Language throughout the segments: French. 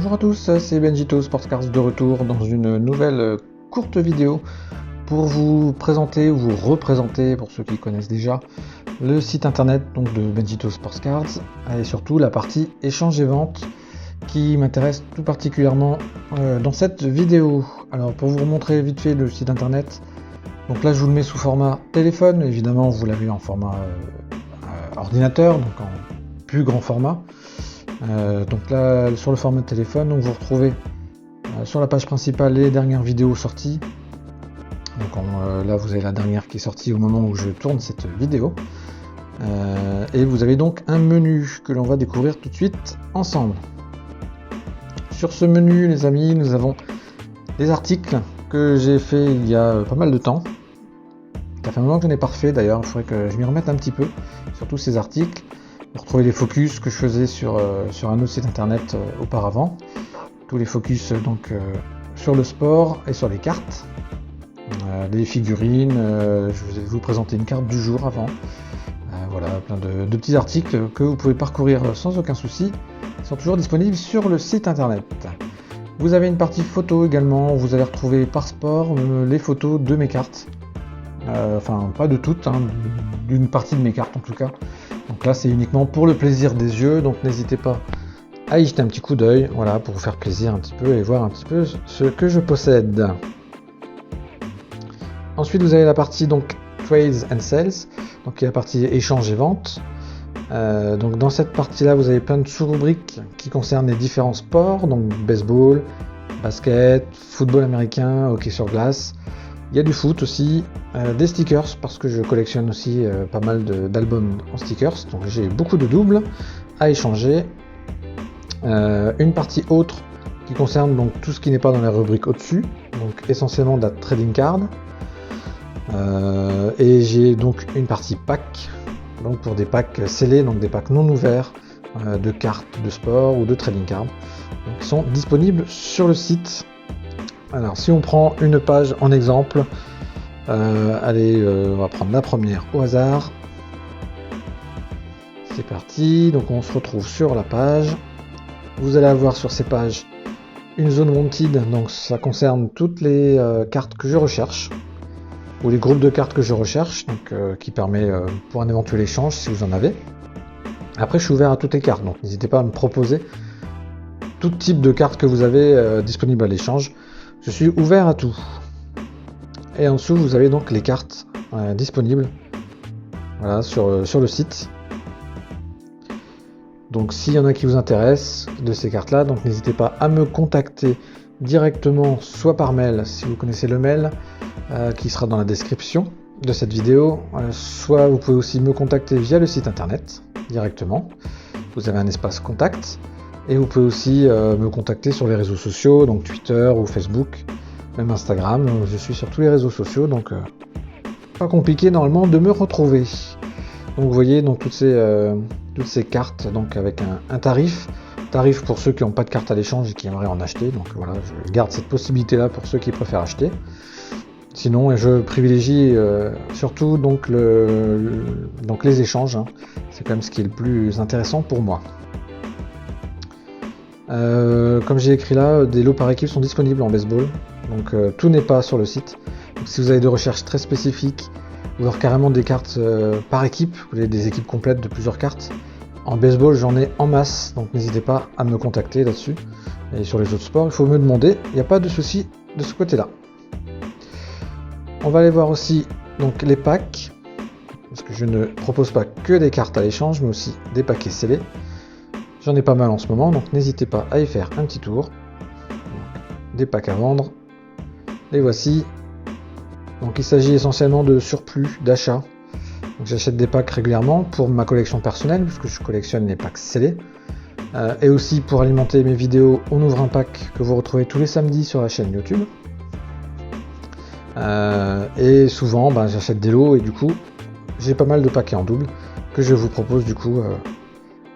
Bonjour à tous, c'est Benjito Sportscars de retour dans une nouvelle courte vidéo pour vous présenter ou vous représenter, pour ceux qui connaissent déjà, le site internet donc, de Benjito Sportscars et surtout la partie échange et vente qui m'intéresse tout particulièrement dans cette vidéo. Alors pour vous montrer vite fait le site internet, donc là je vous le mets sous format téléphone, évidemment vous l'avez en format ordinateur, donc en plus grand format. Donc là sur le format de téléphone, donc vous retrouvez sur la page principale les dernières vidéos sorties. Donc là vous avez la dernière qui est sortie au moment où je tourne cette vidéo. Et vous avez donc un menu que l'on va découvrir tout de suite ensemble. Sur ce menu les amis, nous avons des articles que j'ai fait il y a pas mal de temps. Ça fait un moment que je n'ai pas refait d'ailleurs, il faudrait que je m'y remette un petit peu sur tous ces articles. Vous retrouvez les focus que je faisais sur un autre site internet auparavant. Tous les focus donc sur le sport et sur les cartes. Les figurines, je vais vous présenter une carte du jour avant. Voilà, plein de petits articles que vous pouvez parcourir sans aucun souci. Ils sont toujours disponibles sur le site internet. Vous avez une partie photo également, vous allez retrouver par sport les photos de mes cartes. Enfin, pas de toutes, hein, d'une partie de mes cartes en tout cas. Donc là c'est uniquement pour le plaisir des yeux, donc n'hésitez pas à y jeter un petit coup d'œil, voilà, pour vous faire plaisir un petit peu et voir un petit peu ce que je possède. Ensuite vous avez la partie donc Trades and Sales, donc qui est la partie échange et vente. Donc dans cette partie là vous avez plein de sous-rubriques qui concernent les différents sports, donc baseball, basket, football américain, hockey sur glace. Il y a du foot aussi, des stickers parce que je collectionne aussi pas mal d'albums en stickers, donc j'ai beaucoup de doubles à échanger. Une partie autre qui concerne donc tout ce qui n'est pas dans la rubrique au-dessus, donc essentiellement de la trading card. Et j'ai donc une partie pack, donc pour des packs scellés, donc des packs non ouverts de cartes de sport ou de trading card, donc qui sont disponibles sur le site. Alors si on prend une page en exemple, allez, on va prendre la première au hasard. C'est parti, donc on se retrouve sur la page. Vous allez avoir sur ces pages une zone wanted, donc ça concerne toutes les cartes que je recherche, ou les groupes de cartes que je recherche, donc qui permet pour un éventuel échange si vous en avez. Après je suis ouvert à toutes les cartes, donc n'hésitez pas à me proposer tout type de cartes que vous avez disponibles à l'échange. Je suis ouvert à tout. Et en dessous, vous avez donc les cartes disponibles, voilà, sur le site. Donc s'il y en a qui vous intéressent de ces cartes-là, donc n'hésitez pas à me contacter directement, soit par mail, si vous connaissez le mail, qui sera dans la description de cette vidéo, soit vous pouvez aussi me contacter via le site internet, directement. Vous avez un espace contact. Et vous pouvez aussi me contacter sur les réseaux sociaux, donc Twitter ou Facebook, même Instagram. Je suis sur tous les réseaux sociaux, donc pas compliqué normalement de me retrouver. Donc vous voyez donc toutes ces cartes donc avec un tarif pour ceux qui n'ont pas de carte à l'échange et qui aimeraient en acheter. Donc voilà, je garde cette possibilité là pour ceux qui préfèrent acheter. Sinon, je privilégie surtout donc les échanges. Hein. C'est quand même ce qui est le plus intéressant pour moi. Comme j'ai écrit là, des lots par équipe sont disponibles en baseball, donc tout n'est pas sur le site. Donc, si vous avez des recherches très spécifiques, ou alors carrément des cartes par équipe, vous avez des équipes complètes de plusieurs cartes. En baseball j'en ai en masse, donc n'hésitez pas à me contacter là-dessus. Et sur les autres sports, il faut me demander, il n'y a pas de souci de ce côté-là. On va aller voir aussi donc les packs, parce que je ne propose pas que des cartes à l'échange, mais aussi des paquets scellés. J'en ai pas mal en ce moment, donc n'hésitez pas à y faire un petit tour. Donc, des packs à vendre, les voici. Donc il s'agit essentiellement de surplus d'achat. J'achète des packs régulièrement pour ma collection personnelle, puisque je collectionne les packs scellés. Et aussi pour alimenter mes vidéos, on ouvre un pack que vous retrouvez tous les samedis sur la chaîne YouTube. Et souvent j'achète des lots et du coup j'ai pas mal de paquets en double que je vous propose du coup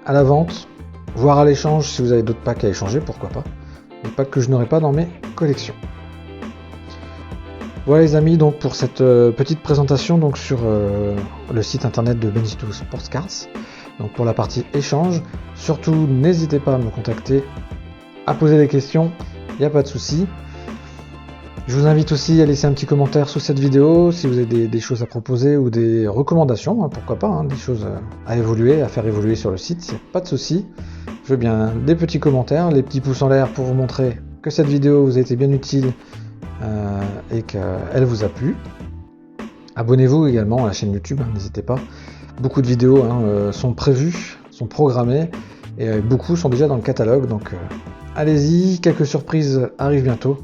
à la vente. Voire à l'échange si vous avez d'autres packs à échanger, pourquoi pas. Des packs que je n'aurai pas dans mes collections. Voilà les amis, donc pour cette petite présentation donc sur le site internet de Benjito Sportscars. Donc pour la partie échange, surtout n'hésitez pas à me contacter à poser des questions, il n'y a pas de souci. Je vous invite aussi à laisser un petit commentaire sous cette vidéo si vous avez des choses à proposer ou des recommandations, hein, pourquoi pas, des choses à évoluer, à faire évoluer sur le site, il n'y a pas de souci. Je veux bien des petits commentaires, les petits pouces en l'air pour vous montrer que cette vidéo vous a été bien utile et qu'elle vous a plu. Abonnez-vous également à la chaîne YouTube, n'hésitez pas. Beaucoup de vidéos sont prévues, sont programmées et beaucoup sont déjà dans le catalogue, donc allez-y, quelques surprises arrivent bientôt.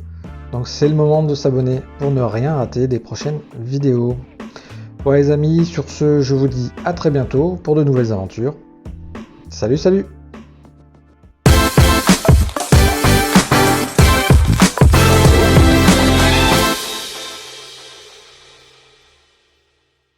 Donc c'est le moment de s'abonner pour ne rien rater des prochaines vidéos. Voilà les amis, sur ce je vous dis à très bientôt pour de nouvelles aventures. Salut salut!